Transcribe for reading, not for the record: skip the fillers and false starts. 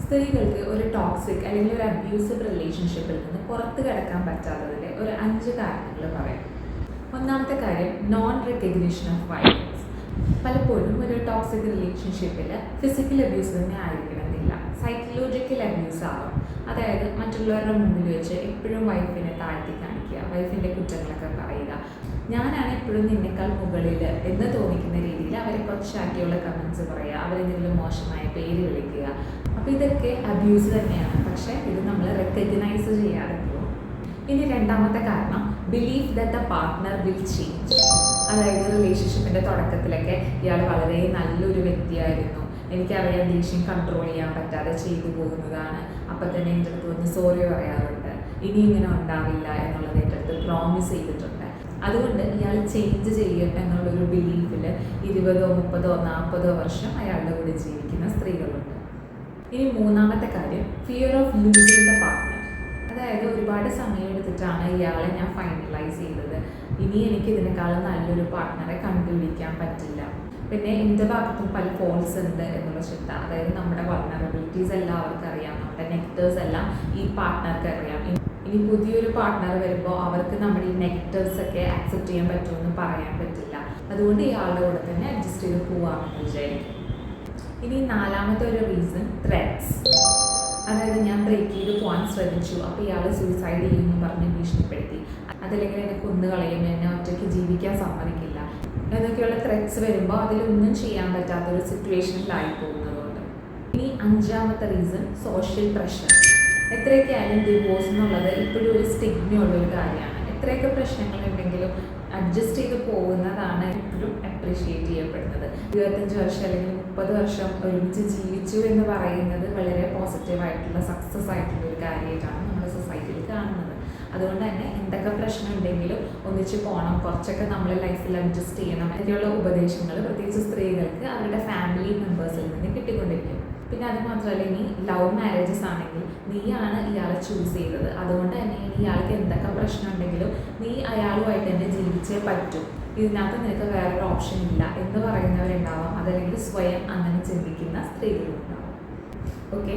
സ്ത്രീകൾക്ക് ഒരു ടോക്സിക് അല്ലെങ്കിൽ ഒരു അബ്യൂസീവ് റിലേഷൻഷിപ്പിൽ നിന്ന് പുറത്ത് കിടക്കാൻ പറ്റാത്തതിൻ്റെ ഒരു 5 കാരണങ്ങൾ പറയാം. ഒന്നാമത്തെ കാര്യം നോൺ റെക്കഗ്നിഷൻ ഓഫ് വയലൻസ്. പലപ്പോഴും ഒരു ടോക്സിക് റിലേഷൻഷിപ്പിൽ ഫിസിക്കൽ അബ്യൂസ് തന്നെ ആയിരിക്കണമെന്നില്ല, സൈക്കോളജിക്കൽ അബ്യൂസ് ആവാം. അതായത് മറ്റുള്ളവരുടെ മുമ്പിൽ വെച്ച് എപ്പോഴും വൈഫിനെ താഴ്ത്തി കാണിക്കുക, വൈഫിൻ്റെ കുറ്റങ്ങളൊക്കെ പറയുക, ഞാനാണ് എപ്പോഴും നിന്നേക്കാൾ മുകളിൽ എന്ന് തോന്നിക്കുന്ന രീതിയിൽ അവരെ കുറച്ചാക്കിയുള്ള കമൻസ് പറയുക, അവരെന്തെങ്കിലും മോശമായ പേര് വിളിക്കുക. അപ്പോൾ ഇതൊക്കെ അബ്യൂസ് തന്നെയാണ്, പക്ഷേ ഇത് നമ്മൾ റെക്കഗ്നൈസ് ചെയ്യാതെ പോകും. ഇനി രണ്ടാമത്തെ കാരണം believe that the partner will change. അതായത് റിലേഷൻഷിപ്പിൻ്റെ തുടക്കത്തിലൊക്കെ ഇയാൾ വളരെ നല്ലൊരു വ്യക്തിയായിരുന്നു, എനിക്കറിയാം ദേഷ്യം കൺട്രോൾ ചെയ്യാൻ പറ്റാതെ ചെയ്തു പോകുന്നതാണ്, അപ്പം തന്നെ എൻ്റെ അടുത്ത് വന്ന് സോറി പറയാറുണ്ട്, ഇനി ഇങ്ങനെ ഉണ്ടാവില്ല എന്നുള്ളത് എൻ്റെ അടുത്ത് പ്രോമിസ് ചെയ്തിട്ടുണ്ട്. അതുകൊണ്ട് ഇയാൾ ചേഞ്ച് ചെയ്യും എന്നുള്ളൊരു ബിലീഫിൽ 20, 30, 40 വർഷം അയാളുടെ കൂടെ ജീവിക്കുന്ന സ്ത്രീകളുണ്ട്. ഇനി മൂന്നാമത്തെ കാര്യം fear of losing the partner. അതായത് ഒരുപാട് സമയം എടുത്തിട്ടാണ് ഇയാളെ ഞാൻ ഫൈനലൈസ് ചെയ്തത്, ഇനി എനിക്ക് ഇതിനേക്കാളും നല്ലൊരു പാർട്ട്ണറെ കണ്ടുപിടിക്കാൻ പറ്റില്ല. പിന്നെ എൻ്റെ ഭാഗത്തും പല ഫോൾസ് ഉണ്ട് എന്നുള്ള ചിന്ത. അതായത് നമ്മുടെ വൾണറബിലിറ്റീസ് എല്ലാം അവർക്ക് അറിയാം, നമ്മുടെ നെഗറ്റീവ്സ് എല്ലാം ഈ പാർട്ട്ണർക്ക് അറിയാം. ഇനി പുതിയൊരു പാർട്ട്ണർ വരുമ്പോൾ അവർക്ക് നമ്മുടെ ഈ നെഗറ്റീവ്സ് ഒക്കെ ആക്സെപ്റ്റ് ചെയ്യാൻ പറ്റുമെന്ന് പറയാൻ പറ്റില്ല. അതുകൊണ്ട് ഇയാളുടെ കൂടെ തന്നെ അഡ്ജസ്റ്റ് ചെയ്ത് പോവാമെന്ന് വിചാരിക്കും. ഇനി നാലാമത്തെ ഒരു റീസൺ ത്രെറ്റ്സ്. അതായത് ഞാൻ ബ്രേക്ക് ചെയ്ത് പോകാൻ ശ്രമിച്ചു, അപ്പോൾ ഇയാൾ സൂയിസൈഡ് ചെയ്യുമെന്ന് പറഞ്ഞ് ഭീഷണിപ്പെടുത്തി, അതല്ലെങ്കിൽ എന്നെ കൊന്നുകളയും, എന്നെ ഒറ്റയ്ക്ക് ജീവിക്കാൻ സമ്മതിക്കില്ല എന്നൊക്കെയുള്ള ത്രെറ്റ്സ് വരുമ്പോൾ അതിലൊന്നും ചെയ്യാൻ പറ്റാത്തൊരു സിറ്റുവേഷനിലായി പോകുന്നതുകൊണ്ട്. ഇനി അഞ്ചാമത്തെ റീസൺ സോഷ്യൽ പ്രഷർ. എത്രയൊക്കെ ആയാലും ഡിവോഴ്സ് എന്നുള്ളത് ഇപ്പോഴും ഒരു സ്റ്റിഗ്മയുള്ളൊരു കാര്യമാണ്. എത്രയൊക്കെ പ്രശ്നങ്ങളുണ്ടെങ്കിലും അഡ്ജസ്റ്റ് ചെയ്ത് പോകുന്നതാണ് എപ്പോഴും അപ്രീഷിയേറ്റ് ചെയ്യപ്പെടുന്നത്. 25 വർഷം അല്ലെങ്കിൽ 30 വർഷം ഒരുമിച്ച് ജീവിച്ചു എന്ന് പറയുന്നത് വളരെ പോസിറ്റീവായിട്ടുള്ള സക്സസ് ആയിട്ടുള്ള ഒരു കാര്യമായിട്ടാണ് നമ്മുടെ സൊസൈറ്റിയിൽ കാണുന്നത്. അതുകൊണ്ട് തന്നെ എന്തൊക്കെ പ്രശ്നം ഉണ്ടെങ്കിലും ഒന്നിച്ച് പോകണം, കുറച്ചൊക്കെ നമ്മളെ ലൈഫിൽ അഡ്ജസ്റ്റ് ചെയ്യണം എന്നൊക്കെയുള്ള ഉപദേശങ്ങൾ പ്രത്യേകിച്ച് സ്ത്രീകൾക്ക് അവരുടെ ഫാമിലി മെമ്പേഴ്സിൽ നിന്ന് കിട്ടിക്കൊണ്ടിരിക്കും. പിന്നെ അത് മാത്രമല്ല, ഇനി ലവ് മാരേജസ് ആണെങ്കിൽ നീയാണ് ഇയാളെ ചൂസ് ചെയ്തത്, അതുകൊണ്ട് തന്നെ ഇനി ഇയാൾക്ക് എന്തൊക്കെ പ്രശ്നം ഉണ്ടെങ്കിലും നീ അയാളുമായിട്ട് തന്നെ ജീവിച്ചേ പറ്റൂ, ഇതിനകത്ത് നിനക്ക് വേറൊരു ഓപ്ഷൻ ഇല്ല എന്ന് പറയുന്നവരുണ്ടാവാം. അതല്ലെങ്കിൽ സ്വയം അങ്ങനെ ചിന്തിക്കുന്ന സ്ത്രീകളുണ്ടാവാം. ഓക്കെ.